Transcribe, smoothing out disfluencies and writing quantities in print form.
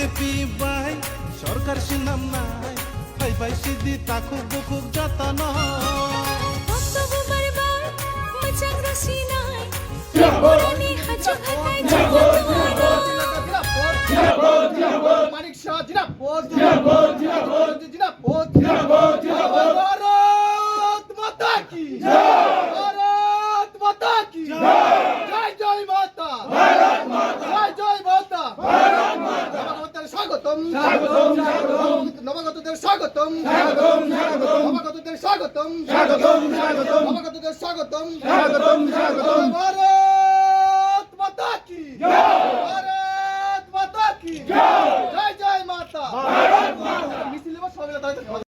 BJP by সরকার সিনাম নাই ভাই ভাই সিদ্ধি তাকুক বুকুক যতন বক্তব্য বারবার মচাক রসিনাই পুরানি হাজু হাতাই মানিক শাহ জিনাপদ ভারত মাতা কি ভারত মাতা কি জয় জয় মাতা ভারত মাতা জয় জয় মাতা ভারত মাতা নবাগতদের স্বাগতম স্বাগতম স্বাগতম নবাগতদের স্বাগতম স্বাগতম স্বাগতম নবাগতদের স্বাগতম স্বাগতম স্বাগতম নবাগতদের স্বাগতম স্বাগতম স্বাগতম ভারত মাতা কি ভারত মাতা কি জয় জয় মাতা ভারত মাতা মিছিল সবাই